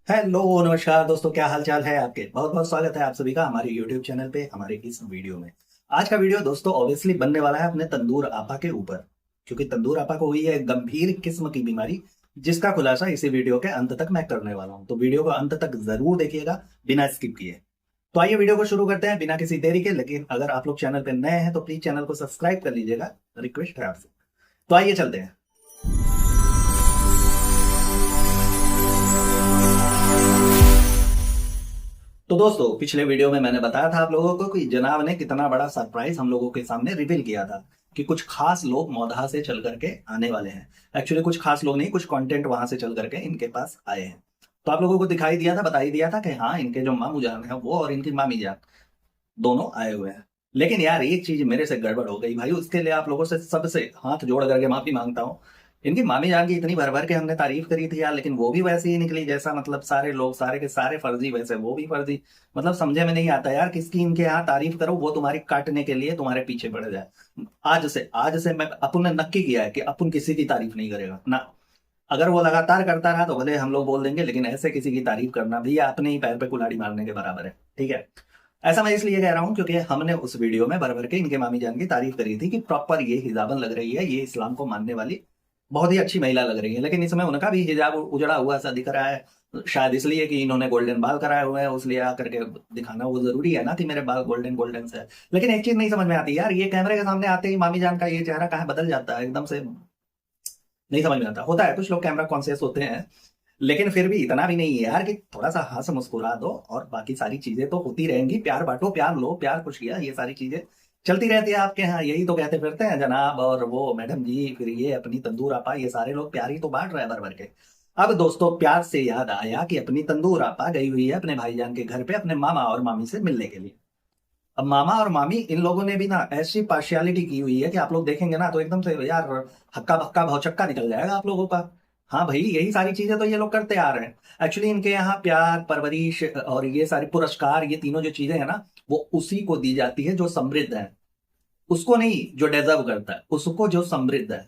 Hello नमस्कार दोस्तों, क्या हाल चाल है आपके। बहुत बहुत स्वागत है आप सभी का हमारे YouTube चैनल पे हमारे इस वीडियो में। आज का वीडियो दोस्तों ऑब्वियसली बनने वाला है अपने तंदूर आपा के ऊपर, क्योंकि तंदूर आपा को हुई है एक गंभीर किस्म की बीमारी, जिसका खुलासा इसी वीडियो के अंत तक मैं करने वाला हूं। तो वीडियो को अंत तक जरूर देखिएगा बिना स्किप किए। तो आइए वीडियो को शुरू करते हैं बिना किसी देरी के। लेकिन अगर आप लोग चैनल पे नए हैं तो प्लीज चैनल को सब्सक्राइब कर लीजिएगा, रिक्वेस्ट है आपसे। तो आइए चलते हैं। तो दोस्तों पिछले वीडियो में मैंने बताया था आप लोगों को कि जनाब ने कितना बड़ा सरप्राइज हम लोगों के सामने रिवील किया था कि कुछ खास लोग मौधा से चल करके आने वाले हैं। एक्चुअली कुछ खास लोग नहीं, कुछ कंटेंट वहां से चल करके इनके पास आए हैं। तो आप लोगों को दिखाई दिया था, बता ही दिया था कि हाँ इनके जो मामू जान है वो और इनकी मामी जान दोनों आए हुए हैं। लेकिन यार एक चीज मेरे से गड़बड़ हो गई भाई, उसके लिए आप लोगों से सबसे हाथ जोड़ करके माफी मांगता हूँ। इनकी मामी जान की इतनी भर भर के हमने तारीफ करी थी यार, लेकिन वो भी वैसी ही निकली जैसा मतलब सारे लोग सारे के सारे फर्जी वैसे वो भी फर्जी। मतलब समझे में नहीं आता यार, किसकी इनके यहाँ तारीफ करो वो तुम्हारी काटने के लिए तुम्हारे पीछे पड़ जाए। आज से मैं अपन ने नक्की किया है कि अपन किसी की तारीफ नहीं करेगा ना। अगर वो लगातार करता रहा तो भले हम लोग बोल देंगे, लेकिन ऐसे किसी की तारीफ करना भी अपने ही पैर पे कुल्हाड़ी मारने के बराबर है। ठीक है। ऐसा मैं इसलिए कह रहा हूँ क्योंकि हमने उस वीडियो में भर भर के इनके मामी जान की तारीफ करी थी कि प्रॉपर ये हिजाबन लग रही है, ये इस्लाम को मानने वाली बहुत ही अच्छी महिला लग रही है। लेकिन इसमें उनका भी हिजाब उजड़ा हुआ सा दिख रहा है, शायद इसलिए कि इन्होंने गोल्डन बाल कराए हुए हैं, उसलिए आकर के दिखाना वो जरूरी है ना कि मेरे बाल गोल्डन गोल्डन से है। लेकिन एक चीज नहीं समझ में आती यार, ये कैमरे के सामने आते ही मामी जान का ये चेहरा कहाँ बदल जाता है एकदम से, नहीं समझ में आता। होता है कुछ लोग कैमरा कॉन्शियस होते हैं, लेकिन फिर भी इतना भी नहीं है यार कि थोड़ा सा हंस मुस्कुरा दो और बाकी सारी चीजें तो होती रहेंगी। प्यार बांटो, प्यार लो, प्यार खुशियां, ये सारी चीजें चलती रहती है आपके यहाँ। यही तो कहते फिरते हैं जनाब और वो मैडम जी, फिर ये अपनी तंदूर आपा, ये सारे लोग प्यार ही तो बांट रहे हैं भर भर के। अब दोस्तों प्यार से याद आया कि अपनी तंदूर आपा गई हुई है अपने भाईजान के घर पे अपने मामा और मामी से मिलने के लिए। अब मामा और मामी इन लोगों ने भी ना ऐसी पार्शियलिटी की हुई है कि आप लोग देखेंगे ना तो एकदम से यार हक्का बक्का भौचक्का निकल जाएगा आप लोगों का। हाँ भाई, यही सारी चीजें तो ये लोग करते आ रहे हैं। एक्चुअली इनके यहाँ प्यार परवरिश और ये सारे पुरस्कार, ये तीनों जो चीजें हैं ना, वो उसी को दी जाती है जो समृद्ध है। उसको नहीं जो डिजर्व करता है, उसको जो समृद्ध है।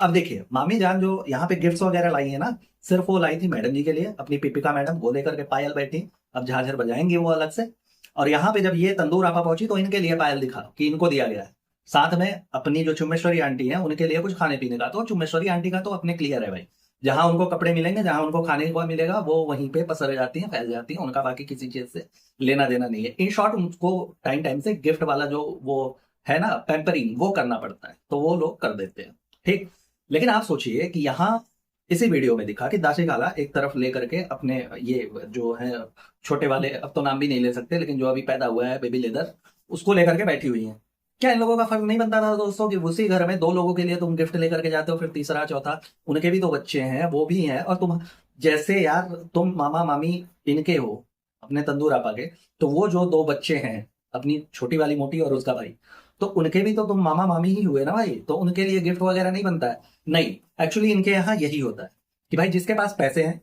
अब देखिए मामी जान जो यहाँ पे गिफ्ट्स वगैरह लाई है ना, सिर्फ वो लाई थी मैडम जी के लिए, अपनी पीपिका मैडम वो लेकर के पायल बैठी। अब झाझर बजाएंगे वो अलग से। और यहाँ पे जब ये तंदूर आपा पहुंची तो इनके लिए पायल दिखा कि इनको दिया गया है। साथ में अपनी जो चुम्बेश्वरी आंटी है उनके लिए कुछ खाने पीने का, तो चुम्बेश्वरी आंटी का तो अपने क्लियर है भाई। जहां उनको कपड़े मिलेंगे, जहां उनको खाने को मिलेगा, वो वहीं पे पसर जाती हैं, फैल जाती हैं, उनका बाकी किसी चीज से लेना देना नहीं है। इन शॉर्ट उनको टाइम टाइम से गिफ्ट वाला जो वो है ना पैम्परिंग, वो करना पड़ता है, तो वो लोग कर देते हैं। ठीक। लेकिन आप सोचिए कि यहाँ इसी वीडियो में दिखा कि दासी काला एक तरफ लेकर के अपने ये जो है छोटे वाले, अब तो नाम भी नहीं ले सकते, लेकिन जो अभी पैदा हुआ है बेबी लेदर, उसको लेकर के बैठी हुई है। क्या इन लोगों का फर्क नहीं बनता था दोस्तों कि उसी घर में दो लोगों के लिए तुम गिफ्ट लेकर के जाते हो, फिर तीसरा चौथा, उनके भी तो बच्चे हैं, वो भी हैं, और तुम जैसे यार तुम मामा मामी इनके हो अपने तंदूर आपा के, तो वो जो दो बच्चे हैं अपनी छोटी वाली मोटी और उसका भाई, तो उनके भी तो तुम मामा मामी ही हुए ना भाई, तो उनके लिए गिफ्ट वगैरह नहीं बनता है। नहीं, एक्चुअली इनके यहाँ यही होता है कि भाई जिसके पास पैसे हैं,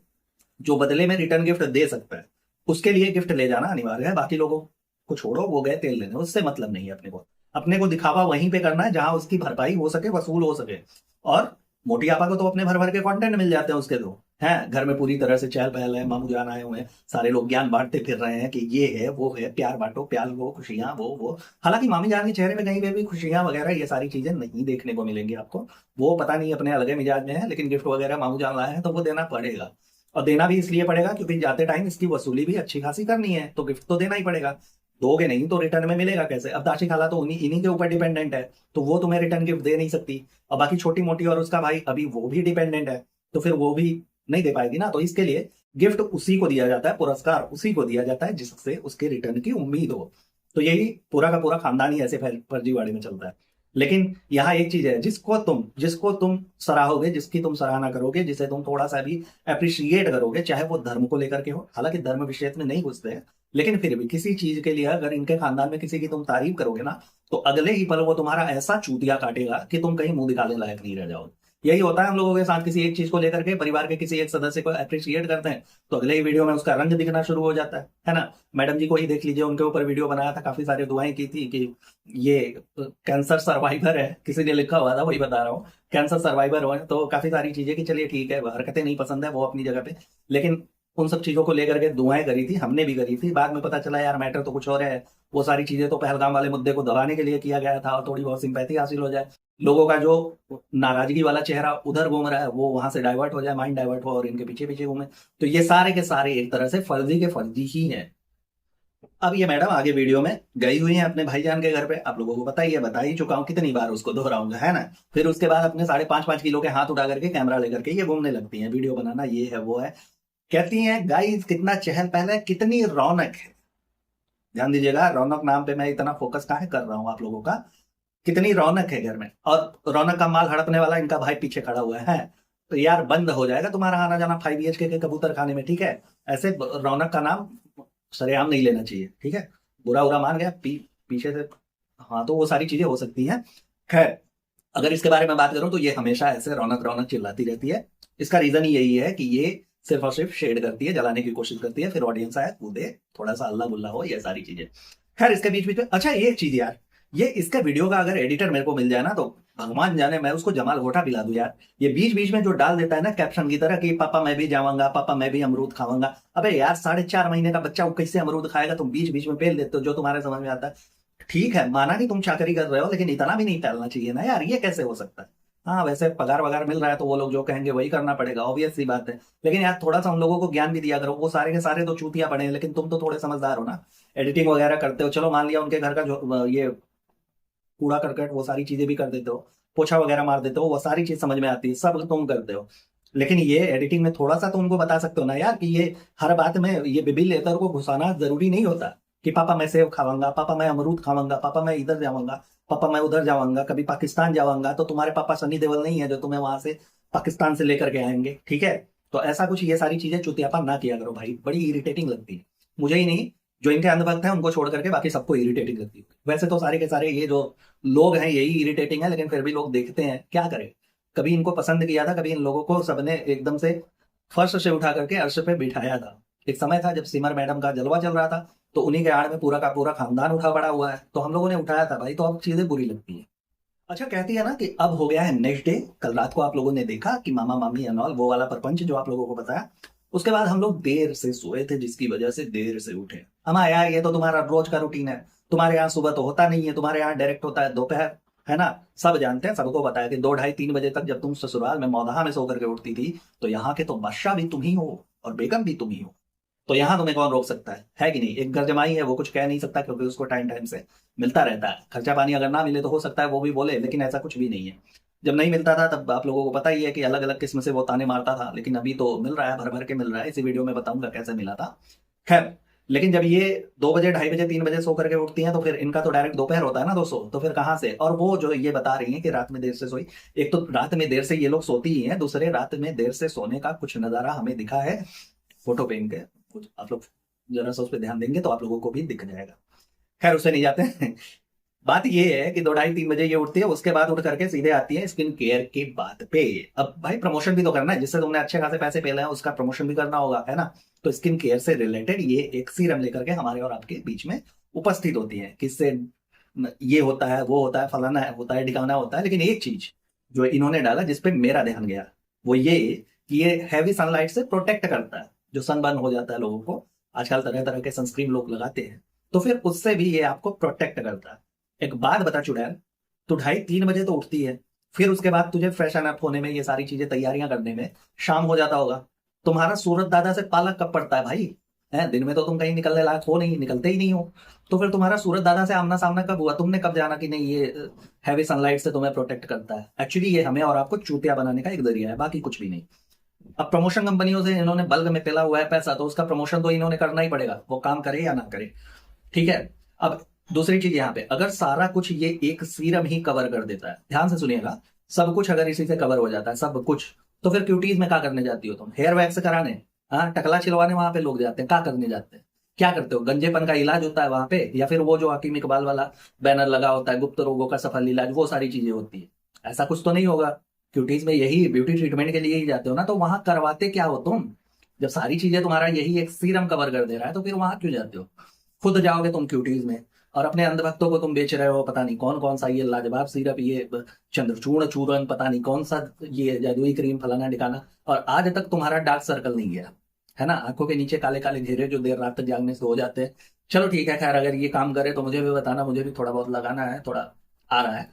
जो बदले में रिटर्न गिफ्ट दे सकता है, उसके लिए गिफ्ट ले जाना अनिवार्य है। बाकी लोगों को छोड़ो, वो गए तेल लेने, उससे मतलब नहीं है अपने को। अपने को दिखावा वहीं पे करना है जहां उसकी भरपाई हो सके, वसूल हो सके। और मोटी आपा को तो अपने भर भर के कंटेंट मिल जाते हैं उसके, तो हैं घर में पूरी तरह से चहल पहल है, मामू जान आए हुए हैं, सारे लोग ज्ञान बांटते फिर रहे हैं कि ये है वो है, प्यार बांटो, प्यार वो, खुशियां वो। हालांकि मामी जान के चेहरे में कहीं पे भी खुशियां वगैरह ये सारी चीजें नहीं देखने को मिलेंगी आपको। वो पता नहीं अपने अलग मिजाज में है, लेकिन गिफ्ट वगैरह मामू जान लाए हैं तो वो देना पड़ेगा। और देना भी इसलिए पड़ेगा क्योंकि जाते टाइम इसकी वसूली भी अच्छी खासी करनी है, तो गिफ्ट तो देना ही पड़ेगा। दोगे नहीं तो रिटर्न में मिलेगा कैसे। अब दाशी खाला तो उन्हीं इन्हीं के ऊपर डिपेंडेंट है, तो वो तुम्हें रिटर्न गिफ्ट दे नहीं सकती। और बाकी छोटी मोटी और उसका भाई अभी वो भी डिपेंडेंट है, तो फिर वो भी नहीं दे पाएगी ना। तो इसके लिए गिफ्ट उसी को दिया जाता है, पुरस्कार उसी को दिया जाता है जिससे उसके रिटर्न की उम्मीद हो। तो यही पूरा का पूरा खानदान ही ऐसे फर्जीवाड़े में चलता है। लेकिन यहाँ एक चीज है, जिसको तुम सराहोगे, जिसकी तुम सराहना करोगे, जिसे तुम थोड़ा सा भी अप्रिशिएट करोगे, चाहे वो धर्म को लेकर के हो, हालांकि धर्म विषय में नहीं घुसते हैं, लेकिन फिर भी किसी चीज के लिए अगर इनके खानदान में किसी की तुम तारीफ करोगे ना, तो अगले ही पल वो तुम्हारा ऐसा चूतिया काटेगा कि तुम कहीं मुंह दिखाने लायक नहीं रह जाओगे। यही होता है हम लोगों के साथ, किसी एक चीज को लेकर के परिवार के किसी एक सदस्य को अप्रिशिएट करते हैं तो अगले ही वीडियो में उसका रंग दिखना शुरू हो जाता है ना। मैडम जी को ही देख लीजिए, उनके ऊपर वीडियो बनाया था, काफी सारी दुआएं की थी कि ये कैंसर सर्वाइवर है, किसी ने लिखा हुआ था, वही बता रहा हूँ, कैंसर सर्वाइवर हो, तो काफी सारी चीजें कि चलिए ठीक है, हरकतें नहीं पसंद है वो अपनी जगह पे, लेकिन उन सब चीजों को लेकर के दुआएं करी थी, हमने भी करी थी। बाद में पता चला यार मैटर तो कुछ और है। वो सारी चीजें तो पहलगाम वाले मुद्दे को दबाने के लिए किया गया था और थोड़ी बहुत सिंपैथी हासिल हो जाए, लोगों का जो नाराजगी वाला चेहरा उधर घूम रहा है वो वहां से डाइवर्ट हो जाए, माइंड डाइवर्ट हो और इनके पीछे पीछे घूमे। तो ये सारे के सारे एक तरह से फर्जी के फर्जी ही हैं। अब ये मैडम आगे वीडियो में गई हुई है अपने भाईजान के घर पे, आप लोगों को पता ही है, बता ही चुका हूँ, कितनी बार उसको दोहराऊंगा, है ना। फिर उसके बाद अपने 5.5 किलो के हाथ उठा करके कैमरा लेकर के ये घूमने लगती हैं, वीडियो बनाना ये है वो है। कहती हैं गाइस कितना चहल पहल है, कितनी रौनक है। ध्यान दीजिएगा, रौनक नाम पे मैं इतना फोकस काहे कर रहा हूँ आप लोगों का। कितनी रौनक है घर में, और रौनक का माल हड़पने वाला इनका भाई पीछे खड़ा हुआ है। तो यार बंद हो जाएगा तुम्हारा आना जाना 5 BHK के कबूतर खाने में, ठीक है। ऐसे रौनक का नाम सरेआम नहीं लेना चाहिए, ठीक है। बुरा बुरा मान गया पीछे से, हाँ तो वो सारी चीजें हो सकती हैं। खैर, अगर इसके बारे में बात करूं तो ये हमेशा ऐसे रौनक रौनक चिल्लाती रहती है। इसका रीजन ही यही है कि ये सिर्फ और सिर्फ शेड करती है, जलाने की कोशिश करती है, फिर ऑडियंस आए कूदे, थोड़ा सा अल्लाह गुल्ला हो, ये सारी चीजें। खैर, इसके बीच बीच में अच्छा एक चीज यार, ये इसका वीडियो का अगर एडिटर मेरे को मिल जाए ना तो भगवान जाने मैं उसको जमाल घोटा पिला दूं यार। ये बीच बीच में जो डाल देता है ना कैप्शन की तरह कि पापा मैं भी जाऊंगा, पापा मैं भी अमरूद खाऊंगा। अबे यार 4.5 महीने का बच्चा वो कैसे अमरूद खाएगा, तुम बीच बीच में पेल देते हो जो तुम्हारे समझ में आता है। ठीक है, माना कि तुम चाकरी कर रहे हो, लेकिन इतना भी नहीं फैलना चाहिए ना यार, ये कैसे हो सकता है। हाँ वैसे पगार वगार मिल रहा है तो वो लोग जो कहेंगे वही करना पड़ेगा, ऑब्वियस सी बात है। लेकिन यार थोड़ा सा उन लोगों को ज्ञान भी दिया करो, वो सारे के सारे तो चूतिया पड़े हैं, लेकिन तुम तो थोड़े समझदार हो ना। एडिटिंग वगैरह करते हो, चलो मान लिया उनके घर का जो ये कूड़ा करकट वो सारी चीजें भी कर देते हो, पोछा वगैरह मार देते हो, वो सारी चीज समझ में आती है, सब तुम करते हो। लेकिन ये एडिटिंग में थोड़ा सा तो उनको बता सकते हो ना यार कि ये हर बात में ये बिबिल लेतर को घुसाना जरूरी नहीं होता। कि पापा मैं सेब खाऊंगा, पापा मैं अमरूद खाऊंगा, पापा मैं इधर जाऊंगा, पापा मैं उधर जाऊंगा, कभी पाकिस्तान जाऊंगा, तो तुम्हारे पापा सनी देओल नहीं है जो तुम्हें वहां से पाकिस्तान से लेकर के आएंगे, ठीक है। तो ऐसा कुछ ये सारी चीजें चुतियापा ना किया करो भाई, बड़ी इरिटेटिंग लगती है। मुझे ही नहीं, जो इनके अंधभक्त हैं उनको छोड़ करके बाकी सबको इरिटेटिंग लगती है। वैसे तो सारे के सारे ये जो लोग हैं यही इरिटेटिंग है, लेकिन फिर भी लोग देखते हैं, क्या करें। कभी इनको पसंद किया था, कभी इन लोगों को सबने एकदम से फर्श से उठा करके अर्श पे बिठाया था। एक समय था जब सिमर मैडम का जलवा चल रहा था, तो उन्हीं के आड़ में पूरा का पूरा खानदान उठा पड़ा हुआ है, तो हम लोगों ने उठाया था भाई, तो अब चीजें बुरी लगती है। अच्छा, कहती है ना कि अब हो गया है नेक्स्ट डे। कल रात को आप लोगों ने देखा कि मामा मामी एंड ऑल वो वाला परपंच जो आप लोगों को बताया। उसके बाद हम लोग देर से सोए थे, जिसकी वजह से देर से उठे। हमारे यार ये तो तुम्हारा रोज का रूटीन है, तुम्हारे यहाँ सुबह तो होता नहीं है, तुम्हारे यहाँ डायरेक्ट होता है दोपहर, है ना। सब जानते हैं, सबको बताया कि 2 ढाई 3 बजे तक जब तुम ससुराल में मौदहा में सो करके उठती थी, तो यहाँ के तो बादशाह भी तुम ही हो और बेगम भी तुम ही हो। तो यहाँ तुम्हें कौन रोक सकता है कि नहीं। एक घर जमाई है, वो कुछ कह नहीं सकता क्योंकि उसको टाइम टाइम से मिलता रहता है। खर्चा पानी अगर ना मिले तो हो सकता है वो भी बोले, लेकिन ऐसा कुछ भी नहीं है। जब नहीं मिलता था तब आप लोगों को पता ही है कि अलग अलग किस्म से वो ताने मारता था, लेकिन अभी तो मिल रहा है, भर भर के मिल रहा है। इसी वीडियो में बताऊंगा कैसे मिला था। खैर, लेकिन जब ये 2 बजे 2:30 बजे 3 बजे सो करके उठती हैं, तो फिर इनका तो डायरेक्ट दोपहर होता है ना दोस्तों, तो फिर कहाँ से। और वो जो ये बता रही हैं कि रात में देर से सोई, एक तो रात में देर से ये लोग सोती ही हैं, दूसरे रात में देर से सोने का कुछ नजारा हमें दिखा है फोटो पे इनके। कुछ आप लोग जरा सा उस पर ध्यान देंगे तो आप लोगों को भी दिख जाएगा। खैर, उससे नहीं जाते हैं। बात ये है कि 2 ढाई 3 बजे ये उठती है, उसके बाद उठ करके सीधे आती है स्किन केयर की बात पे। अब भाई प्रमोशन भी तो करना है, जिससे तुमने अच्छे खासे पैसे पेले हैं उसका प्रमोशन भी करना होगा, है ना। तो स्किन केयर से रिलेटेड ये एक सीरम लेकर के हमारे और आपके बीच में उपस्थित होती है, किससे ये होता है वो होता है फलाना होता है ठिकाना होता है। लेकिन एक चीज जो इन्होंने डाला जिसपे मेरा ध्यान गया, वो ये कि ये हैवी सनलाइट से प्रोटेक्ट करता है। जो सनबर्न हो जाता है लोगों को, आजकल तरह तरह के सनस्क्रीन लोग लगाते हैं, तो फिर उससे भी ये आपको प्रोटेक्ट करता है। एक बात बता चुड़ैल, तू 2:30 3 बजे तो उठती है, फिर उसके बाद तुझे फ्रेशन अप होने में, ये सारी चीजें तैयारियां करने में शाम हो जाता होगा। तुम्हारा सूरत दादा से पाला कब पड़ता है भाई, है दिन में तो तुम कहीं निकलने लायक हो नहीं, निकलते ही नहीं हो। तो फिर तुम्हारा सूरत दादा से आमना सामना कब हुआ, तुमने कब जाना कि नहीं ये हैवी सनलाइट से तुम्हें प्रोटेक्ट करता है। एक्चुअली ये हमें और आपको चूतिया बनाने का एक जरिया है, बाकी कुछ भी नहीं। अब प्रमोशन कंपनियों से इन्होंने बल्क में पेला हुआ है पैसा, तो उसका प्रमोशन तो इन्होंने करना ही पड़ेगा, वो काम करे या ना करे, ठीक है। अब दूसरी चीज यहाँ पे, अगर सारा कुछ ये एक सीरम ही कवर कर देता है, ध्यान से सुनिएगा, सब कुछ अगर इसी से कवर हो जाता है सब कुछ, तो फिर क्यूटीज में क्या करने जाती हो तुम, हेयर वैक्स कराने, हाँ टकला छिलवाने वहां पे लोग जाते हैं, क्या करने जाते हैं, क्या करते हो, गंजेपन का इलाज होता है वहां पे, या फिर वो जो हकीम इकबाल वाला बैनर लगा होता है गुप्त रोगों का सफल इलाज, वो सारी चीजें होती है। ऐसा कुछ तो नहीं होगा। क्यूटीज में यही ब्यूटी ट्रीटमेंट के लिए ही जाते हो ना, तो वहां करवाते क्या हो तुम। जब सारी चीजें तुम्हारा यही एक सीरम कवर कर दे रहा है, तो फिर वहां क्यों जाते हो। खुद जाओगे तुम क्यूटीज में, और अपने अंधभक्तों को तुम बेच रहे हो पता नहीं कौन कौन सा ये लाजवाब सिरप, ये चंद्रचूर्ण चूर्ण, पता नहीं कौन सा ये जादुई क्रीम फलाना ढिकाना, और आज तक तुम्हारा डार्क सर्कल नहीं गया। है ना, आंखों के नीचे काले काले घेरे जो देर रात तक जागने से हो जाते हैं। चलो ठीक है, खैर अगर ये काम करे तो मुझे भी बताना, मुझे भी थोड़ा बहुत लगाना है, थोड़ा आ रहा है।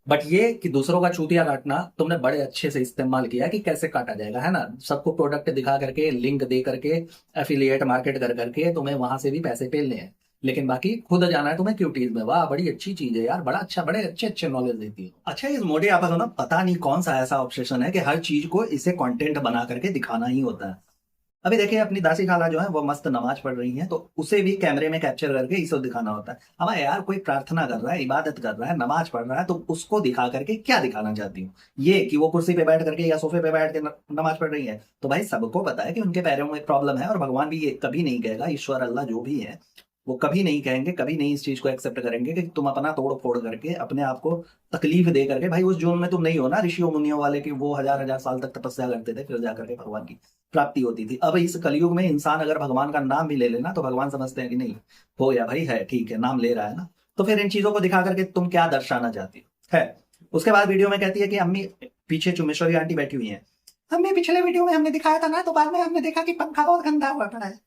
बट ये कि दूसरों का चूतिया काटना तुमने बड़े अच्छे से इस्तेमाल किया कि कैसे काटा जाएगा, है ना, सबको प्रोडक्ट दिखा करके, लिंक दे करके, एफिलिएट मार्केट कर करके तुम्हें वहां से भी पैसे पेलने हैं। लेकिन बाकी खुद जाना है तुम्हें क्यूटीज में। वाह, बड़ी अच्छी चीज है यार, बड़ा अच्छा, बड़े अच्छे अच्छे नॉलेज देती है। अच्छा, इस मोटे आपा को ना पता नहीं कौन सा ऐसा ऑब्सेशन है कि हर चीज को इसे कंटेंट बना करके दिखाना ही होता है। अभी देखिए, अपनी दासी खाला जो है वो मस्त नमाज पढ़ रही है, तो उसे भी कैमरे में कैप्चर करके इसे दिखाना होता है। अब यार, कोई प्रार्थना कर रहा है, इबादत कर रहा है, नमाज पढ़ रहा है, तो उसको दिखा करके क्या दिखाना चाहती हूँ? ये कि वो कुर्सी पे बैठ करके या सोफे पे बैठ के नमाज पढ़ रही है, तो भाई सबको पता है कि उनके पैरों में प्रॉब्लम है, और भगवान भी ये कभी नहीं कहेगा, ईश्वर अल्लाह जो भी है वो कभी नहीं कहेंगे, कभी नहीं इस चीज को एक्सेप्ट करेंगे कि तुम अपना तोड़ फोड़ करके अपने आप को तकलीफ दे करके, भाई उस जोन में तुम नहीं हो ना ऋषियों मुनियों वाले की वो हजार हजार साल तक तपस्या करते थे, फिर जाकर के भगवान की प्राप्ति होती थी। अब इस कलयुग में इंसान अगर भगवान का नाम भी ले लेना तो भगवान समझते हैं कि नहीं, हो गया भाई, है ठीक है, नाम ले रहा है ना, तो फिर इन चीजों को दिखा करके तुम क्या दर्शाना चाहती हो है। उसके बाद वीडियो में कहती है कि अम्मी, पीछे चुमेश्वरी आंटी बैठी हुई है, अम्मी पिछले वीडियो में हमने दिखाया था ना, तो बाद में हमने देखा कि पंखा बहुत गंदा हुआ पड़ा है।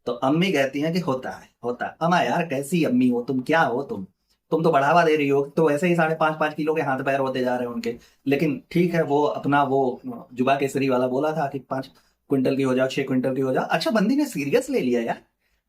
तो अम्मी कहती हैं कि होता है, होता है। अम्मा यार, कैसी अम्मी हो तुम, क्या हो तुम तो बढ़ावा दे रही हो, तो ऐसे ही 5.5 5 किलो के हाथ पैर होते जा रहे हैं उनके। लेकिन ठीक है, वो अपना वो जुबा केसरी वाला बोला था कि 5 क्विंटल की हो जाओ, 6 क्विंटल की हो जाओ। अच्छा, बंदी ने सीरियस ले लिया यार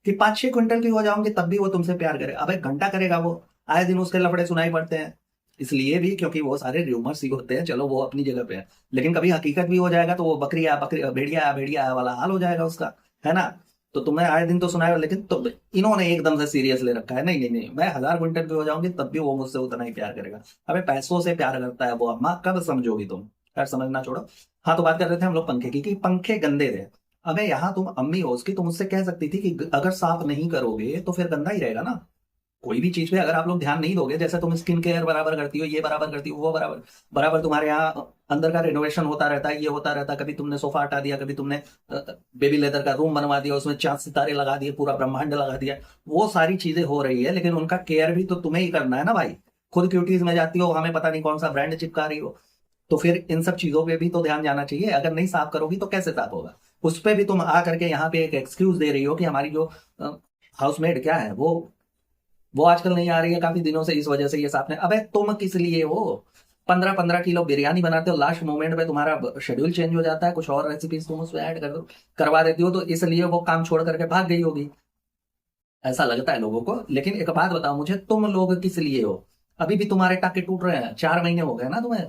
कि 5 6 क्विंटल की हो जाओगे तब भी वो तुमसे प्यार करे। अब 1 घंटा करेगा वो, आए दिन उसके लफड़े सुनाई पड़ते हैं, इसलिए भी क्योंकि वो सारे र्यूमर्स ही होते हैं। चलो वो अपनी जगह पे है, लेकिन कभी हकीकत भी हो जाएगा तो वो बकरिया बकरी भेड़िया भेड़िया वाला हाल हो जाएगा उसका, है ना। तो तुम्हें आए दिन तो सुनाया, लेकिन तो इन्होंने एकदम से सीरियस ले रखा है, नहीं नहीं नहीं, मैं 1000 क्विंटल की हो जाऊंगी तब भी वो मुझसे उतना ही प्यार करेगा। अबे पैसों से प्यार करता है वो, अम्मा कब समझोगी तुम। खैर समझना छोड़ो। हाँ, तो बात कर रहे थे हम लोग पंखे की, कि पंखे गंदे थे। अबे यहाँ तुम अम्मी हो उसकी, तुम मुझसे कह सकती थी कि अगर साफ नहीं करोगे तो फिर गंदा ही रहेगा ना। कोई भी चीज पे अगर आप लोग ध्यान नहीं दोगे, जैसे तुम स्किन केयर बराबर करती हो, ये बराबर करती हो, वो बराबर बराबर तुम्हारे यहाँ अंदर का रिनोवेशन होता रहता है, ये होता रहता है, कभी तुमने सोफा हटा दिया, कभी तुमने बेबी लेदर का रूम बनवा दिया, उसमें 4 सितारे लगा दिए, पूरा ब्रह्मांड लगा दिया, वो सारी चीजें हो रही है, लेकिन उनका केयर भी तो तुम्हें ही करना है ना भाई। खुद क्यूटीज में जाती हो, हमें पता नहीं कौन सा ब्रांड चिपका रही हो, तो फिर इन सब चीजों पे भी तो ध्यान जाना चाहिए। अगर नहीं साफ करोगी तो कैसे साफ होगा? उस पे भी तुम आ करके यहाँ पे एक एक्सक्यूज दे रही हो कि हमारी जो हाउसमेड क्या है, वो आजकल नहीं आ रही है काफी दिनों से, इस वजह से ये साफ नहीं। अबे तुम किस लिए हो? 15 15 किलो बिरयानी बनाते हो, लास्ट मोमेंट पे तुम्हारा शेड्यूल चेंज हो जाता है, कुछ और रेसिपीज तुम उसमें ऐड कर दो, करवा देती हो, तो इसलिए वो काम छोड़ करके भाग गई होगी, ऐसा लगता है लोगों को। लेकिन एक बात बताओ मुझे, तुम लोग किस लिए हो? अभी भी तुम्हारे टाके टूट रहे हैं, 4 महीने हो गए ना तुम्हें,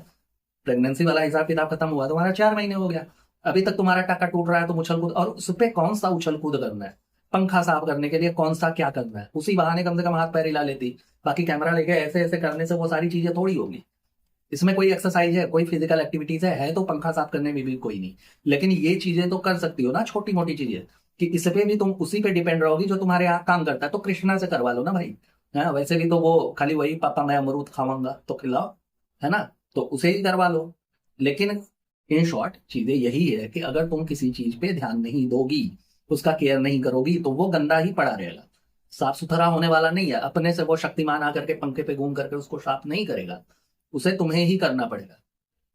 प्रेगनेंसी वाला हिसाब किताब खत्म हुआ, तुम्हारा 4 महीने हो गया, अभी तक तुम्हारा टाका टूट रहा है, तुम उछल कूद, और उस पे कौन सा उछल कूद करना है? पंखा साफ करने के लिए कौन सा क्या करना है? उसी बहाने कम से कम हाथ पैर हिला लेती। बाकी कैमरा लेके ऐसे ऐसे करने से वो सारी चीजें थोड़ी होगी। इसमें कोई एक्सरसाइज है, कोई फिजिकल एक्टिविटीज है तो पंखा साफ करने में भी कोई नहीं। लेकिन ये चीजें तो कर सकती हो ना, छोटी मोटी चीजें, कि इस पे भी तुम उसी पे डिपेंड रहोगी जो तुम्हारे यहाँ काम करता है, तो कृष्णा से करवा लो ना भाई। है, वैसे भी तो वो खाली वही, पापा मैं अमरूद खाऊंगा तो खिलाओ, है ना, तो उसे ही करवा लो। लेकिन इन शॉर्ट चीजें यही है कि अगर तुम किसी चीज पे ध्यान नहीं दोगी, उसका केयर नहीं करोगी, तो वो गंदा ही पड़ा रहेगा, साफ सुथरा होने वाला नहीं है। अपने से वो शक्तिमान आकर के पंखे पे घूम करके उसको साफ नहीं करेगा, उसे तुम्हें ही करना पड़ेगा।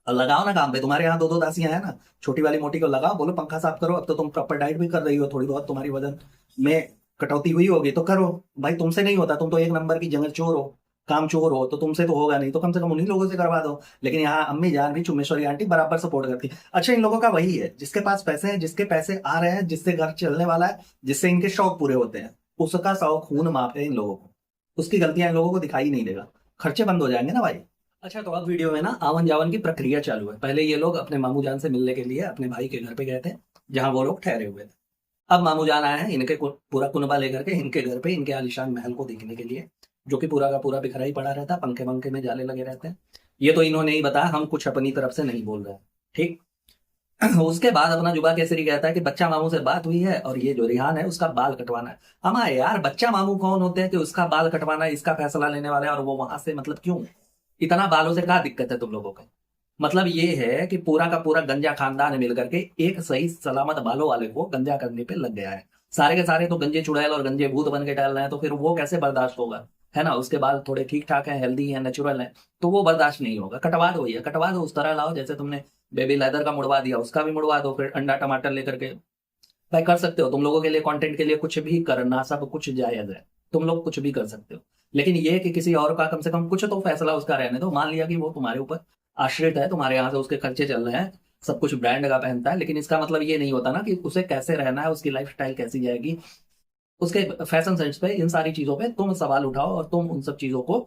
और लगाओ ना काम पे, तुम्हारे यहाँ 2 2 दासियां हैं ना, छोटी वाली मोटी को लगाओ, बोलो पंखा साफ करो। अब तो तुम प्रॉपर डाइट भी कर रही हो, थोड़ी बहुत तुम्हारी वजन में कटौती हुई होगी तो करो। भाई तुमसे नहीं होता, तुम तो एक नंबर की जंगल चोर हो, काम चोर हो, तो तुमसे तो होगा नहीं, तो कम से कम उन्हीं लोगों से करवा दो। लेकिन यहाँ अम्मी जान भी, चुम्मेश्वरी आंटी बराबर सपोर्ट करती है। अच्छा, इन लोगों का वही है, जिसके पास पैसे हैं, जिसके पैसे आ रहे हैं, जिससे घर चलने वाला है, जिससे इनके शौक पूरे होते हैं, उसका 100 खून माफ है इन लोगों को, उसकी गलतियां इन लोगों को दिखाई नहीं देगा, खर्चे बंद हो जाएंगे ना भाई। अच्छा, तो अब वीडियो में ना आवन जावन की प्रक्रिया चालू है। पहले ये लोग अपने मामू जान से मिलने के लिए अपने भाई के घर पे गए थे, जहां वो लोग ठहरे हुए थे। अब मामू जान आए हैं इनके पूरा कुनबा लेकर के इनके घर पे, इनके आलीशान महल को देखने के लिए, जो कि पूरा का पूरा बिखरा ही पड़ा रहता है, पंखे पंखे में जाले लगे रहते हैं। ये तो इन्होंने ही बताया, हम कुछ अपनी तरफ से नहीं बोल रहे हैं, ठीक। उसके बाद अपना जुबा केसरी कहता है कि बच्चा मामू से बात हुई है और ये जो रिहान है उसका बाल कटवाना है। हमारे यार, बच्चा मामू कौन होते हैं कि उसका बाल कटवाना है, इसका फैसला लेने वाले हैं, और वो वहां से मतलब क्यों? इतना बालों से क्या दिक्कत है तुम लोगों को? मतलब ये है कि पूरा का पूरा गंजा खानदान मिल करके एक सही सलामत बालों वाले को गंजा करने पे लग गया है। सारे के सारे तो गंजे चुड़ैल और गंजे भूत बन के टहल रहे हैं, तो फिर वो कैसे बर्दाश्त होगा? है ना, उसके बाल थोड़े ठीक ठाक हैं, हेल्दी हैं, नेचुरल हैं, तो वो बर्दाश्त नहीं होगा। कटवा दो भैया, कटवा दो, उस तरह लाओ जैसे तुमने बेबी लेदर का मुड़वा दिया, उसका भी मुड़वा दो, फिर अंडा टमाटर लेकर के भाई कर सकते हो, तुम लोगों के लिए कंटेंट के लिए कुछ भी करना सब कुछ जायज है, तुम लोग कुछ भी कर सकते हो। लेकिन ये है कि किसी और का कम से कम कुछ तो फैसला उसका रहने दो। मान लिया कि वो तुम्हारे ऊपर आश्रित है, तुम्हारे यहाँ से उसके खर्चे चल रहे हैं, सब कुछ ब्रांड का पहनता है, लेकिन इसका मतलब ये नहीं होता ना कि उसे कैसे रहना है, उसकी लाइफ स्टाइल कैसी जाएगी, उसके फैशन सेंस पे, इन सारी चीजों पे तुम सवाल उठाओ और तुम उन सब चीजों को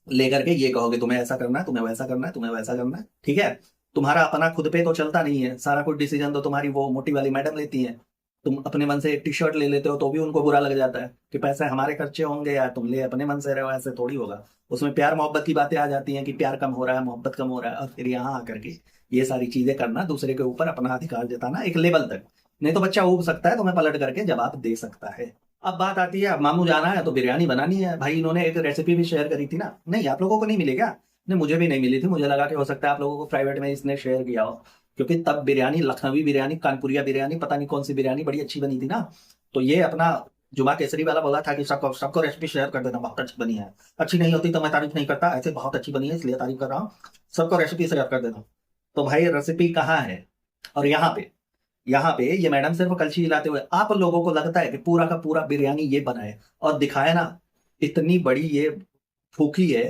लेकर के ये कहोगे तुम्हें ऐसा करना है, तुम्हें वैसा करना है, तुम्हें वैसा करना है, ठीक है। तुम्हारा अपना खुद पे तो चलता नहीं है, सारा कुछ डिसीजन तो तुम्हारी वो मोटी वाली मैडम लेती है। तुम अपने मन से एक टी शर्ट ले लेते हो तो भी उनको बुरा लग जाता है कि पैसे हमारे खर्चे होंगे यार, तुम ले अपने मन से रहो, ऐसे थोड़ी होगा। उसमें प्यार मोहब्बत की बातें आ जाती हैं कि प्यार कम हो रहा है, मोहब्बत कम हो रहा है, और फिर यहाँ आकर के ये सारी चीजें करना, दूसरे के ऊपर अपना अधिकार जताना एक लेवल तक। नहीं तो बच्चा ऊब सकता है, तुम्हें पलट करके जवाब दे सकता है। अब बात आती है, अब मामू जाना है तो बिरयानी बनानी है भाई। इन्होंने एक रेसिपी भी शेयर करी थी ना, नहीं आप लोगों को नहीं मिली क्या? नहीं मुझे भी नहीं मिली थी, मुझे लगा कि हो सकता है आप लोगों को प्राइवेट में इसने शेयर किया हो, क्योंकि तब बिरयानी, लखनवी बिरयानी, कानपुरिया बिरयानी, पता नहीं कौन सी बिरयानी बड़ी अच्छी बनी थी ना। तो ये अपना जुमा केसरी वाला बोला था कि सबको सबको रेसिपी शेयर कर देना, बहुत अच्छी बनी है। अच्छी नहीं होती तो मैं तारीफ नहीं करता, ऐसे बहुत अच्छी बनी है इसलिए तारीफ कर रहा हूँ। सबको रेसिपी शेयर कर देना। तो भाई रेसिपी कहाँ है? और यहाँ पे ये मैडम सिर्फ कलछी हिलाते हुए, आप लोगों को लगता है कि पूरा का पूरा बिरयानी ये बनाए और दिखाए ना, इतनी बड़ी ये फूकी है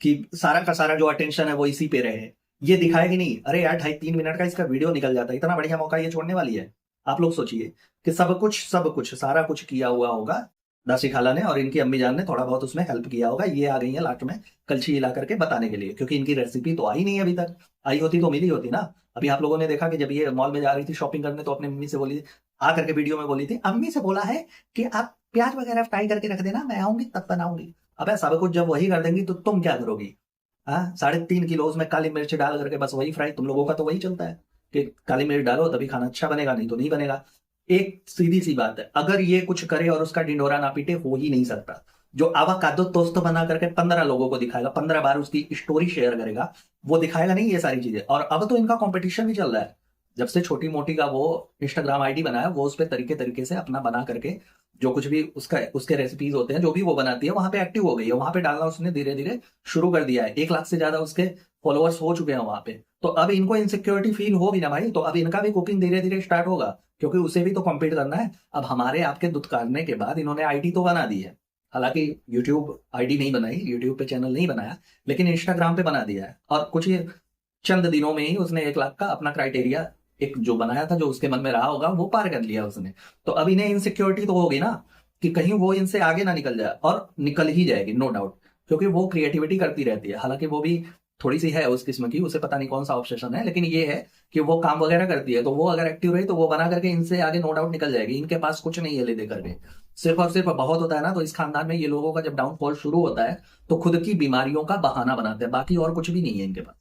कि सारा का सारा जो अटेंशन है वो इसी पे रहे। ये दिखाएगी नहीं, अरे यार 2.5-3 मिनट का इसका वीडियो निकल जाता है, इतना बढ़िया मौका ये छोड़ने वाली है? आप लोग सोचिए कि सब कुछ सारा कुछ किया हुआ होगा दासी खाला ने, और इनकी अम्मी जान ने थोड़ा बहुत उसमें हेल्प किया होगा। ये आ गई है लास्ट में कलछी हिला करके बताने के लिए, क्योंकि इनकी रेसिपी तो आई नहीं अभी तक। आई होती तो मिली होती ना। अभी आप लोगों ने देखा कि जब ये मॉल में जा रही थी शॉपिंग करने, तो अपनी मम्मी से बोली, आ करके वीडियो में बोली थी, अम्मी से बोला है कि आप प्याज वगैरह फ्राई करके रख देना, मैं आऊंगी तब बनाऊंगी। अबे सब कुछ जब वही कर देंगी तो तुम क्या करोगी? हाँ, 3.5 किलो उसमें काली मिर्च डाल करके बस वही फ्राई। तुम लोगों का तो वही चलता है कि काली मिर्च डालो तभी खाना अच्छा बनेगा, नहीं तो नहीं बनेगा। एक सीधी सी बात है, अगर ये कुछ करे और उसका ढिंढोरा ना पीटे, हो ही नहीं सकता। जो आवाकादो टोस्ट बना करके 15 लोगों को दिखाएगा, 15 बार उसकी स्टोरी शेयर करेगा, वो दिखाएगा नहीं ये सारी चीजें। और अब तो इनका कंपटीशन भी चल रहा है। जब से छोटी मोटी का वो इंस्टाग्राम आईडी बनाया, वो उस पर तरीके तरीके से अपना बना करके जो कुछ भी उसका उसके रेसिपीज होते हैं, जो भी वो बनाती है, वहां पे एक्टिव हो गई है। वहां पे डालना उसने धीरे धीरे शुरू कर दिया है। 1 लाख से ज्यादा उसके फॉलोअर्स हो चुके हैं वहां पे। तो अब इनको इनसिक्योरिटी फील होगी ना भाई, तो अब इनका भी कुकिंग धीरे धीरे स्टार्ट होगा, क्योंकि उसे भी तो कम्पीट करना है। अब हमारे आपके दुत्कारने के बाद इन्होंने आईडी तो बना दी है, हालांकि यूट्यूब आईडी नहीं बनाई, यूट्यूब पे चैनल नहीं बनाया, लेकिन इंस्टाग्राम पे बना दिया है। और कुछ ही चंद दिनों में ही उसने 1 लाख का अपना क्राइटेरिया एक जो बनाया था, जो उसके मन में रहा होगा, वो पार कर लिया उसने। तो अब इन्हें इनसिक्योरिटी तो होगी ना कि कहीं वो इनसे आगे ना निकल जाए, और निकल ही जाएगी नो डाउट, क्योंकि वो क्रिएटिविटी करती रहती है। हालांकि वो भी थोड़ी सी है उस किस्म की, उसे पता नहीं कौन सा ऑब्सेशन है, लेकिन ये है कि वो काम वगैरह करती है। तो वो अगर एक्टिव रही तो वो बना करके इनसे आगे नो डाउट निकल जाएगी। इनके पास कुछ नहीं है ले दे करके, सिर्फ और सिर्फ बहुत होता है ना, तो इस खानदान में ये लोगों का जब डाउनफॉल शुरू होता है तो खुद की बीमारियों का बहाना बनाते हैं, बाकी और कुछ भी नहीं है इनके पास।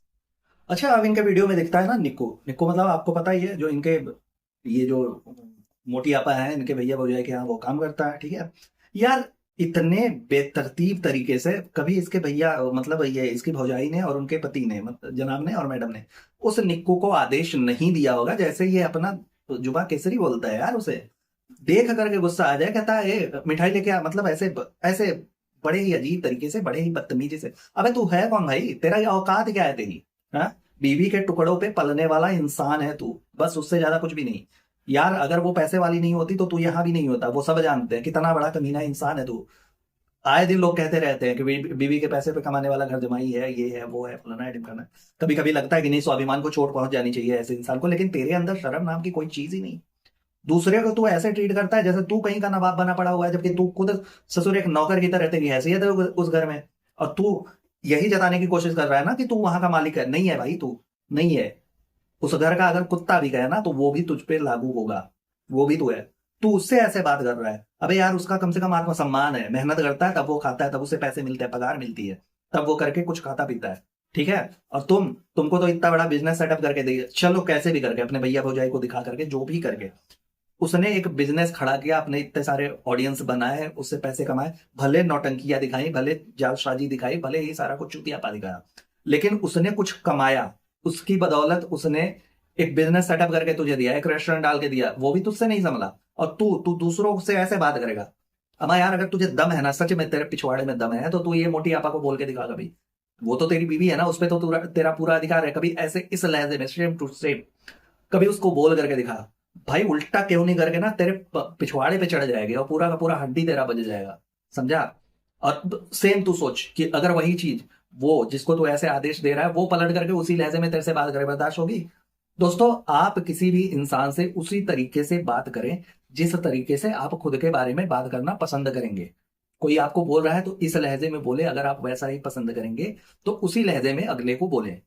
अच्छा, अब इनके वीडियो में दिखता है ना निक्को निक्को, मतलब आपको पता ही है, जो इनके ये जो मोटी आपा है, इनके भैया भौजाई के यहाँ वो काम करता है, ठीक है यार। इतने बेतरतीब तरीके से कभी इसके भैया, मतलब ये इसकी भौजाई ने और उनके पति ने, मतलब जनाब ने और मैडम ने, उस निक्को को आदेश नहीं दिया होगा जैसे ये अपना जुबा केसरी बोलता है यार। उसे देख करके गुस्सा आ जाए, कहता है "ए, मिठाई लेके आ", मतलब ऐसे ऐसे बड़े ही अजीब तरीके से, बड़े ही बदतमीजी से। अबे तू है कौन भाई? तेरा ये औकात क्या है तेरी? हाँ, बीवी के टुकड़ों पे पलने वाला इंसान है तू, बस उससे ज्यादा कुछ भी नहीं। यार अगर वो पैसे वाली नहीं होती तो तू यहाँ भी नहीं होता, वो सब जानते हैं कितना बड़ा कमीना इंसान है तू। आए दिन लोग कहते रहते हैं कि बीवी के पैसे पे कमाने वाला घर जमाई है, ये है वो है, फलाना है ढिमकाना है। कभी कभी लगता है कि नहीं, स्वाभिमान को चोट पहुंच जानी चाहिए ऐसे इंसान को, लेकिन तेरे अंदर शर्म नाम की कोई चीज ही नहीं। दूसरे को तू ऐसे ट्रीट करता है जैसे तू कहीं का नवाब बना पड़ा हुआ है, जबकि तू खुद ससुर एक नौकर की तरह तेरी हैसियत है उस घर में। और तू यही जताने की कोशिश कर रहा है ना कि तू वहां का मालिक है। नहीं है भाई, तू नहीं है। उस घर का अगर कुत्ता भी गया ना तो वो भी तुझ पे लागू होगा, वो भी तू है। तू उससे ऐसे बात कर रहा है? अबे यार उसका कम से कम आत्मसम्मान है, मेहनत करता है तब वो खाता है, तब उसे पैसे मिलते हैं, पगार मिलती है, तब वो करके कुछ खाता पीता है, ठीक है। और तुमको तो इतना बड़ा बिजनेस सेटअप करके दे, चलो कैसे भी करके अपने भैया भौजाई को दिखा करके, जो भी करके उसने एक बिजनेस खड़ा किया, अपने इतने सारे ऑडियंस बनाए, उससे पैसे कमाए, भले नौटंकियां दिखाई, भले जालसाजी दिखाई, भले ही सारा कुछ चुतियापा दिखाया, लेकिन उसने कुछ कमाया। उसकी बदौलत उसने एक बिजनेस सेटअप करके तुझे दिया, एक रेस्टोरेंट डाल के दिया, वो भी तुझसे नहीं संभला। और तू तू दूसरों से ऐसे बात करेगा? अमा यार अगर तुझे दम है ना, सच में तेरे पिछवाड़े में दम है, तो तू ये मोटी आपा को बोल के दिखा कभी। वो तो तेरी बीवी है ना, उस पर तो तेरा पूरा अधिकार है। कभी ऐसे इस लहजे में सेम टू सेम कभी उसको बोल करके दिखा, भाई उल्टा क्यों नहीं करके ना तेरे पिछवाड़े पे चढ़ जाएगी और पूरा का पूरा हड्डी तेरा बज जाएगा, समझा। और सेम तू सोच कि अगर वही चीज वो जिसको तू ऐसे आदेश दे रहा है वो पलट करके उसी लहजे में तेरे से बात करे, बर्दाश्त होगी? दोस्तों, आप किसी भी इंसान से उसी तरीके से बात करें जिस तरीके से आप खुद के बारे में बात करना पसंद करेंगे। कोई आपको बोल रहा है तो इस लहजे में बोले, अगर आप वैसा ही पसंद करेंगे तो उसी लहजे में अगले को बोले।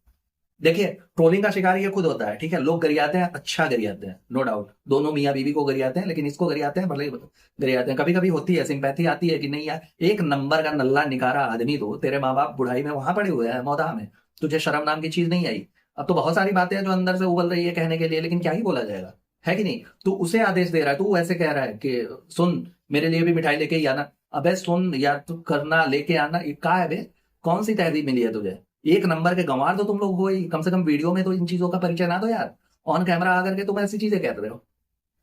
देखिए, ट्रोलिंग का शिकार ये खुद होता है, ठीक है। लोग गरियाते हैं, अच्छा गरियाते हैं, नो डाउट, दोनों मियाँ बीवी को गरियाते हैं, लेकिन इसको गरियाते हैं, भले ही गरियाते हैं। कभी कभी होती है सिंपैथी, आती है कि नहीं यार, एक नंबर का नल्ला निकारा आदमी, तो तेरे माँ बाप बुढ़ाई में वहां पड़े हुए हैं मौदा में, तुझे शर्म नाम की चीज नहीं आई। अब तो बहुत सारी बातें हैं जो अंदर से उबल रही है कहने के लिए, लेकिन क्या ही बोला जाएगा, है कि नहीं। तू उसे आदेश दे रहा है, तू ऐसे कह रहा है कि सुन मेरे लिए भी मिठाई लेके ही आना। अबे सुन यार, तू करना लेके आना, ये क्या है बे? कौन सी तहजीब मिली है तुझे? एक नंबर के गंवार तो तुम लोग हो ही, कम से कम वीडियो में तो इन चीजों का परिचय ना दो यार। ऑन कैमरा आकर के तुम ऐसी चीजें कह रहे हो,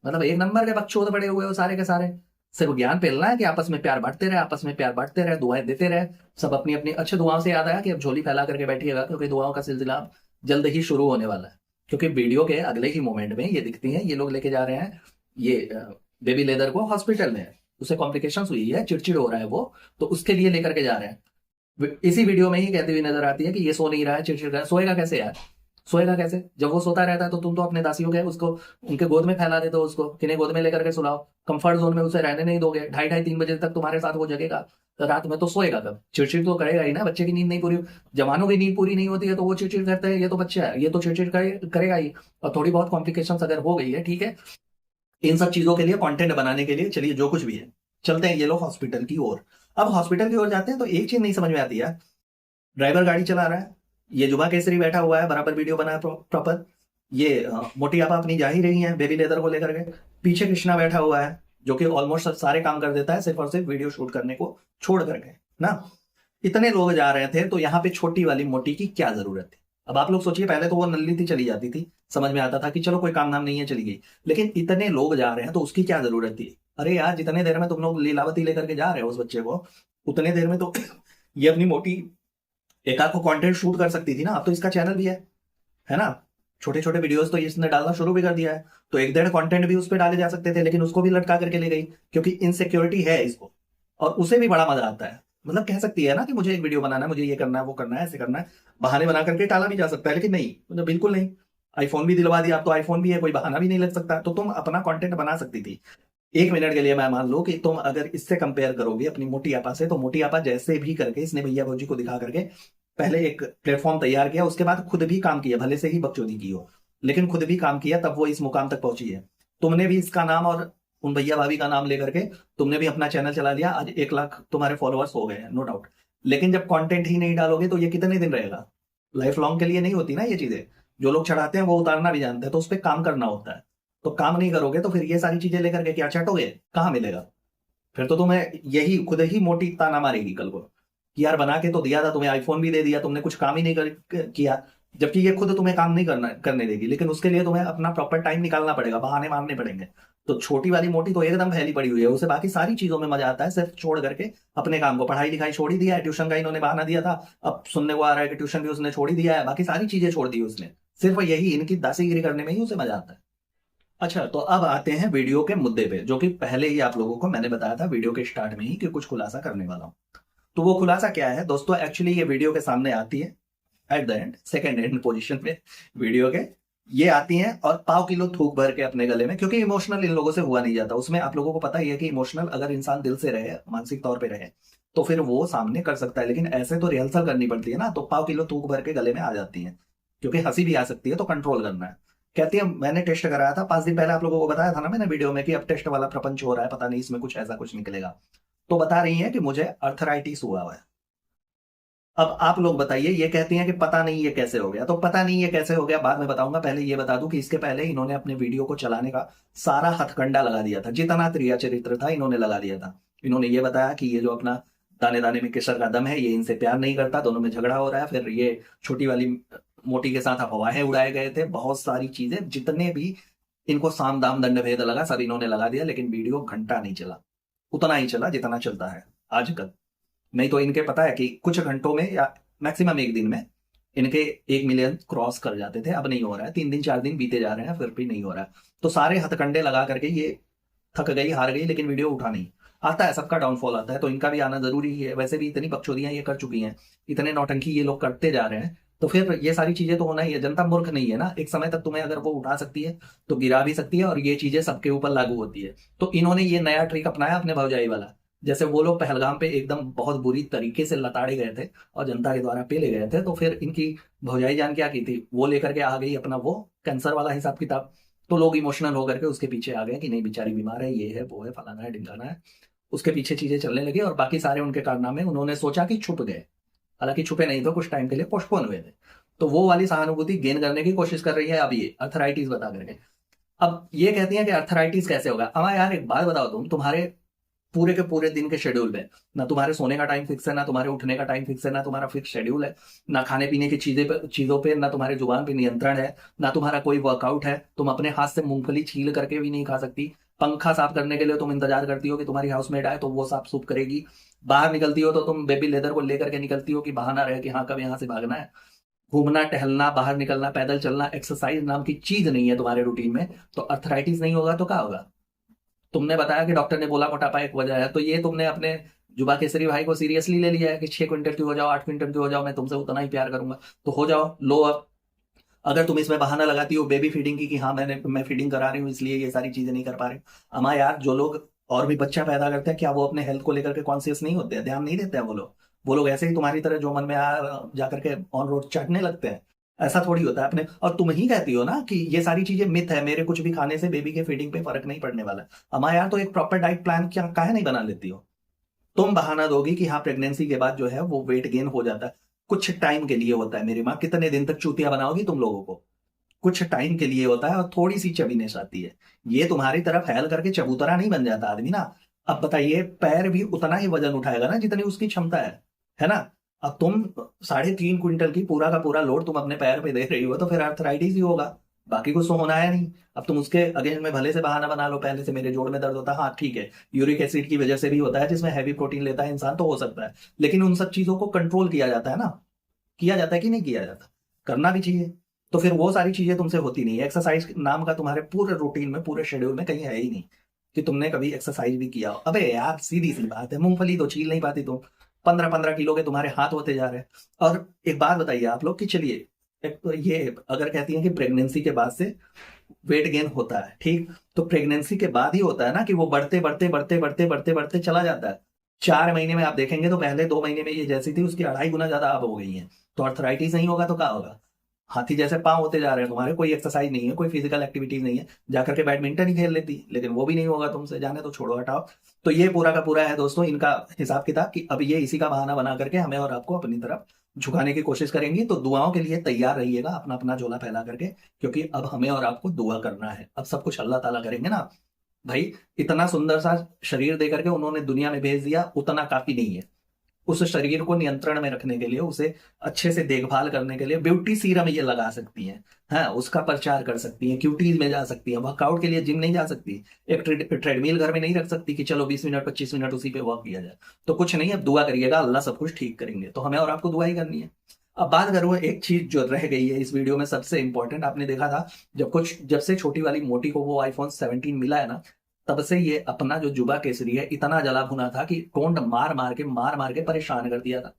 मतलब एक नंबर के बकचोद पड़े हुए हो सारे के सारे। सिर्फ ज्ञान फैलना है कि आपस में प्यार बांटते रहे, आपस में प्यार बांटते रहे, दुआएं देते रहे, सब अपनी अपनी। अच्छे, दुआओं से याद आया कि अब झोली फैला करके बैठिएगा, क्योंकि दुआओं का सिलसिला अब जल्द ही शुरू होने वाला है। क्योंकि वीडियो के अगले ही मोमेंट में ये दिखती है, ये लोग लेके जा रहे हैं ये बेबी लेदर को हॉस्पिटल में, उसे कॉम्प्लिकेशन हुई है, चिड़चिड़ हो रहा है वो, तो उसके लिए लेकर के जा रहे हैं। इसी वीडियो में ही कहती हुई नजर आती है कि ये सो नहीं रहा है, चिड़चिड़ रहा है। सोएगा कैसे यार? सोएगा कैसे जब वो सोता रहता है? तो तुम तो अपने दासियों के उसको उनके गोद में फैला देते हो, उसको किन्हें गोद में लेकर के सुलाओ, कंफर्ट जोन में उसे रहने नहीं दोगे। 2:30-3 बजे तक तुम्हारे साथ वो जगेगा रात में, तो सोएगा कब? चिड़चिड़ तो करेगा ही ना। बच्चे की नींद नहीं पूरी, जवानों की नींद पूरी नहीं होती है तो वो चिड़चिड़ करते हैं, ये तो बच्चा है, ये तो चिड़चिड़ करेगा ही। और थोड़ी बहुत कॉम्प्लिकेशन अगर हो गई है, ठीक है, इन सब चीजों के लिए, कंटेंट बनाने के लिए, चलिए जो कुछ भी है, चलते हैं ये लोग हॉस्पिटल की ओर। अब हॉस्पिटल की ओर जाते हैं तो एक चीज नहीं समझ में आती है। ड्राइवर गाड़ी चला रहा है, ये जुबा केसरी बैठा हुआ है, बराबर वीडियो बना है प्रॉपर। ये मोटी आपा अपनी जा ही रही है बेबी लेदर को लेकर के। पीछे कृष्णा बैठा हुआ है, जो कि ऑलमोस्ट सारे काम कर देता है, सिर्फ और सिर्फ वीडियो शूट करने को छोड़ करके ना। इतने लोग जा रहे थे तो यहाँ पे छोटी वाली मोटी की क्या जरूरत थी? अब आप लोग सोचिए, पहले तो वो नल्ली थी, चली जाती थी, समझ में आता था कि चलो कोई काम नाम नहीं है, चली गई। लेकिन इतने लोग जा रहे हैं तो उसकी क्या जरूरत थी? अरे यार, जितने देर में तुम लोग लीलावती लेकर के जा रहे हो उस बच्चे को, उतने देर में तो ये अपनी मोटी एक आध को कंटेंट शूट कर सकती थी ना। अब तो इसका चैनल भी है ना, छोटे छोटे वीडियोस तो इसने डालना शुरू भी कर दिया है, तो एक डेढ़ कंटेंट भी उस पर डाले जा सकते थे, लेकिन उसको भी लटका करके ले गई, क्योंकि इनसिक्योरिटी है इसको। और उसे भी बड़ा मजा आता है, मतलब कह सकती है ना कि मुझे एक वीडियो बनाना है, मुझे ये करना है, वो करना है, ऐसे करना है। बहाने बना करके टाला भी जा सकता है, लेकिन नहीं, मतलब बिल्कुल नहीं। आईफोन भी दिलवा दिया, अब तो आईफोन भी है, कोई बहाना भी नहीं लग सकता, तो तुम अपना कंटेंट बना सकती थी। एक मिनट के लिए मैं मान लो कि तुम अगर इससे कंपेयर करोगे अपनी मोटी आपा से, तो मोटी आपा जैसे भी करके इसने भैया भौजी को दिखा करके पहले एक प्लेटफॉर्म तैयार किया, उसके बाद खुद भी काम किया, भले से ही बकचोदी की हो, लेकिन खुद भी काम किया, तब वो इस मुकाम तक पहुंची है। तुमने भी इसका नाम और उन भैया भाभी का नाम लेकर के तुमने भी अपना चैनल चला लिया, आज 1 लाख तुम्हारे फॉलोअर्स हो गए हैं, नो डाउट। लेकिन जब कंटेंट ही नहीं डालोगे तो ये कितने दिन रहेगा? लाइफ लॉन्ग के लिए नहीं होती ना ये चीजें। जो लोग चढ़ाते हैं वो उतारना भी जानते हैं, तो उस पर काम करना होता है। तो काम नहीं करोगे तो फिर ये सारी चीजें लेकर के क्या चटोगे? कहाँ मिलेगा? फिर तो तुम्हें यही खुद ही मोटी ताना मारेगी कल को कि यार बना के तो दिया था, तुम्हें आईफोन भी दे दिया, तुमने कुछ काम ही नहीं किया। जबकि ये खुद तुम्हें काम नहीं करने देगी, लेकिन उसके लिए तुम्हें अपना प्रॉपर टाइम निकालना पड़ेगा, बहाने मारने पड़ेंगे। तो छोटी वाली मोटी तो एकदम फैली पड़ी हुई है, उसे बाकी सारी चीजों में मजा आता है, सिर्फ छोड़ करके अपने काम को। पढ़ाई लिखाई छोड़ ही दिया है, ट्यूशन का इन्होंने बहाना दिया था, अब सुनने को आ रहा है कि ट्यूशन भी उसने छोड़ ही दिया है, बाकी सारी चीजें छोड़ दी उसने, सिर्फ यही इनकी दासीगिरी करने में ही उसे मजा आता है। अच्छा, तो अब आते हैं वीडियो के मुद्दे पे, जो कि पहले ही आप लोगों को मैंने बताया था वीडियो के स्टार्ट में ही कि कुछ खुलासा करने वाला हूं। तो वो खुलासा क्या है दोस्तों? एक्चुअली ये वीडियो के सामने आती है at the end, second and position पे वीडियो के ये आती हैं, और पाव किलो थूक भर के अपने गले में, क्योंकि इमोशनल इन लोगों से हुआ नहीं जाता। उसमें आप लोगों को पता ही है कि इमोशनल अगर इंसान दिल से रहे, मानसिक तौर पे रहे, तो फिर वो सामने कर सकता है, लेकिन ऐसे तो रिहर्सल करनी पड़ती है ना, तो पाव किलो थूक भर के गले में आ जाती है, क्योंकि हंसी भी आ सकती है, तो कंट्रोल करना है। कहती है मैंने टेस्ट कराया था 5 दिन पहले, आप लोगों को बताया था ना मैंने वीडियो में कि अब टेस्ट वाला प्रपंच हो रहा है, पता नहीं इसमें कुछ ऐसा कुछ निकलेगा। तो बता रही है कि मुझे अर्थराइटिस हुआ है। अब आप लोग बताइए, ये कहती हैं कि पता नहीं ये कैसे हो गया, तो पता नहीं ये कैसे हो गया बाद में बताऊंगा। पहले ये बता दूं कि इसके पहले इन्होंने अपने वीडियो को चलाने का सारा हथकंडा लगा दिया था, जितना त्रिया चरित्र था इन्होंने लगा दिया था। इन्होंने ये बताया कि ये जो अपना दाने दाने में केसर का दम है, ये इनसे प्यार नहीं करता, दोनों में झगड़ा हो रहा है। फिर ये छोटी वाली मोटी के साथ अफवाहें उड़ाए गए थे, बहुत सारी चीजें, जितने भी इनको साम दाम दंड भेद लगा सब इन्होंने लगा दिया, लेकिन वीडियो घंटा नहीं चला, उतना ही चला जितना चलता है आजकल। नहीं तो इनके पता है कि कुछ घंटों में या मैक्सिमम एक दिन में इनके 1 मिलियन क्रॉस कर जाते थे, अब नहीं हो रहा है। 3 दिन 4 दिन बीते जा रहे हैं फिर भी नहीं हो रहा है। तो सारे हथकंडे लगा करके ये थक गई, हार गई, लेकिन वीडियो उठा नहीं। आता है, सबका डाउनफॉल आता है, तो इनका भी आना जरूरी ही है। वैसे भी इतनी बकचोदियां ये कर चुकी हैं, इतने नौटंकी ये लोग करते जा रहे हैं, तो फिर ये सारी चीजें तो होना ही है। जनता मूर्ख नहीं है ना, एक समय तक तुम्हें अगर वो उठा सकती है तो गिरा भी सकती है, और ये चीजें सबके ऊपर लागू होती है। तो इन्होंने ये नया ट्रिक अपनाया अपने भौजाई वाला। जैसे वो लोग पहलगाम पे एकदम बहुत बुरी तरीके से लताड़े गए थे और जनता के द्वारा पेले गए थे, तो फिर इनकी भौजाई जान क्या की थी, वो लेकर के आ गई अपना वो कैंसर वाला हिसाब किताब। तो लोग इमोशनल होकर के उसके पीछे आ गए कि नहीं बेचारी बीमार है, ये है वो है, फलाना है ढिमकाना है। उसके पीछे चीजें चलने लगी, और बाकी सारे उनके कारनामे उन्होंने सोचा कि छुप गए, हालांकि छुपे नहीं थे, कुछ टाइम के लिए पोस्टपोन हुए थे। तो वो वाली सहानुभूति गेन करने की कोशिश कर रही है अब ये अर्थराइटिस बता करके। अब ये कहती है कि अर्थराइटिस कैसे होगा। अब यार एक बात बताओ, तुम्हारे पूरे के पूरे दिन के शेड्यूल में ना तुम्हारे सोने का टाइम फिक्स है, ना तुम्हारे उठने का टाइम फिक्स है, ना तुम्हारा फिक्स शेड्यूल है, ना खाने पीने की चीजों पे ना तुम्हारे जुबान पे नियंत्रण है, ना तुम्हारा कोई वर्कआउट है। तुम अपने हाथ से मूंगफली छील करके भी नहीं खा सकती। पंखा साफ करने के लिए तुम इंतजार करती हो कि तुम्हारी हाउसमेट आए तो वो साफ सुफ करेगी। बाहर निकलती हो तो तुम बेबी लेदर को लेकर के निकलती हो कि बहाना रहे कि हाँ कब यहाँ से भागना है। घूमना टहलना, बाहर निकलना, पैदल चलना, एक्सरसाइज नाम की चीज नहीं है तुम्हारे रूटीन में। तो अर्थराइटिस नहीं होगा तो क्या होगा। तुमने बताया कि डॉक्टर ने बोला मोटापा एक वजह है, तो ये तुमने अपने जुबा केसरी भाई को सीरियसली ले लिया है कि 6 क्विंटल की हो जाओ, 8 क्विंटल की हो जाओ, मैं तुमसे उतना ही प्यार करूंगा। तो हो जाओ, लो। अब अगर तुम इसमें बहाना लगाती हो बेबी फीडिंग की कि हाँ मैं फीडिंग करा रही हूँ इसलिए ये सारी चीजें नहीं कर पा रहे। अमा यार, जो लोग और भी बच्चा पैदा करते हैं, क्या वो अपने हेल्थ को लेकर के कॉन्शियस नहीं होते हैं, ध्यान नहीं देते हैं वो लोग ऐसे ही तुम्हारी तरह जो मन में आ जाकर के ऑन रोड चाटने लगते हैं। ऐसा थोड़ी होता है अपने। और तुम ही कहती हो ना कि ये सारी चीजें मिथ है, मेरे कुछ भी खाने से बेबी के फीडिंग पे फर्क नहीं पड़ने वाला। अमा यार, तो एक प्रॉपर डाइट प्लान क्या काहे नहीं बना लेती हो। तुम बहाना दोगी कि हाँ प्रेगनेंसी के बाद जो है वो वेट गेन हो जाता है, कुछ टाइम के लिए होता है मेरी माँ। कितने दिन तक चूतिया बनाओगी तुम लोगों को। कुछ टाइम के लिए होता है और थोड़ी सी चबीनेस आती है। ये तुम्हारी तरफ फैल करके चबूतरा नहीं बन जाता आदमी ना। अब बताइए, पैर भी उतना ही वजन उठाएगा ना जितनी उसकी क्षमता है ना। अब तुम 3.5 क्विंटल की पूरा का पूरा लोड तुम अपने पैर पे दे रही हो, तो फिर अर्थराइटिस ही होगा। बाकी कुछ तो होना है नहीं। अब तुम उसके अगेंस्ट में भले से बहाना बना लो, पहले से मेरे जोड़ में दर्द होता है, हाँ ठीक है, यूरिक एसिड की वजह से भी होता है, जिसमें हैवी प्रोटीन लेता है इंसान, तो हो सकता है। लेकिन उन सब चीजों को कंट्रोल किया जाता है ना। किया जाता है कि नहीं किया जाता, करना भी चाहिए। तो फिर वो सारी चीजें तुमसे होती नहीं है। एक्सरसाइज नाम का तुम्हारे पूरे रूटीन में, पूरे शेड्यूल में कहीं है ही नहीं कि तुमने कभी एक्सरसाइज भी किया हो। अबे यार, सीधी सी बात है, मूंगफली तो छील नहीं पाती तुम। 15-15 किलो के तुम्हारे हाथ होते जा रहे हैं। और एक बात बताइए आप लोग कि चलिए, एक तो ये अगर कहती हैं कि प्रेगनेंसी के बाद से वेट गेन होता है, ठीक, तो प्रेगनेंसी के बाद ही होता है ना कि वो बढ़ते बढ़ते बढ़ते बढ़ते बढ़ते बढ़ते चला जाता है। 4 महीने में आप देखेंगे तो पहले 2 महीने में ये जैसी थी उसकी 2.5 गुना ज्यादा अब हो गई है। तो अर्थराइटिस नहीं होगा तो क्या होगा। हाथी जैसे पांव होते जा रहे हैं तुम्हारे, कोई एक्सरसाइज नहीं है, कोई फिजिकल एक्टिविटीज नहीं है, जाकर के बैडमिंटन ही खेल लेती, लेकिन वो भी नहीं होगा तुमसे, जाने तो छोड़ो हटाओ। तो ये पूरा का पूरा है दोस्तों इनका हिसाब किताब कि अब ये इसी का बहाना बना करके हमें और आपको अपनी तरफ झुकाने की कोशिश करेंगी। तो दुआओं के लिए तैयार रहिएगा, अपना अपना झोला फैला करके, क्योंकि अब हमें और आपको दुआ करना है। अब सब कुछ अल्लाह ताला करेंगे ना भाई। इतना सुंदर सा शरीर दे करके उन्होंने दुनिया में भेज दिया, उतना काफी नहीं है। उस शरीर को नियंत्रण में रखने के लिए, उसे अच्छे से देखभाल करने के लिए ब्यूटी सीरम ये लगा सकती हैं। हाँ, उसका प्रचार कर सकती हैं, क्यूटीज में जा सकती हैं, वर्कआउट के लिए जिम नहीं जा सकती, एक ट्रेडमिल घर में नहीं रख सकती कि चलो 20 मिनट 25 मिनट उसी पे वॉक किया जाए। तो कुछ नहीं, अब दुआ करिएगा, अल्लाह सब कुछ ठीक करेंगे। तो हमें और आपको दुआ ही करनी है। अब बात करूँ एक चीज जो रह गई है इस वीडियो में सबसे इंपॉर्टेंट, आपने देखा था जब से छोटी वाली मोटी को वो आईफोन 17 मिला है ना, तब से ये अपना जो जुबा केसरी है इतना जला भुना था कि टोंड मार मार के परेशान कर दिया था।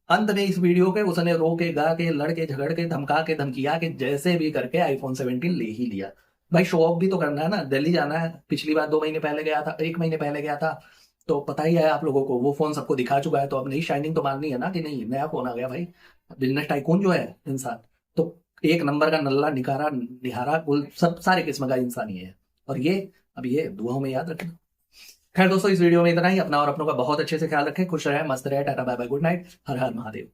अंत में इस वीडियो के उसने रो के गा के लड़ के झगड़ के धमका के धमकिया के जैसे भी करके आईफोन 17 ले ही लिया। भाई शो ऑफ भी तो करना है ना, दिल्ली जाना है। पिछली बार 2 महीने पहले गया था, 1 महीने पहले गया था, तो पता ही है आप लोगों को, वो फोन सबको दिखा चुका है। तो अब नई शाइनिंग तो मारनी है ना कि नहीं, नया फोन आ गया भाई। बिजनेस टाइकून जो है इंसान, तो एक नंबर का नल्ला निकारा निहारा कुल सब सारे किस्म का इंसान ही है। और ये अब ये दुआओं में याद रखना। खैर दोस्तों, इस वीडियो में इतना ही। अपना और अपनों का बहुत अच्छे से ख्याल रखें, खुश रहें, मस्त रहें, tata bye bye, good night, हर हर महादेव।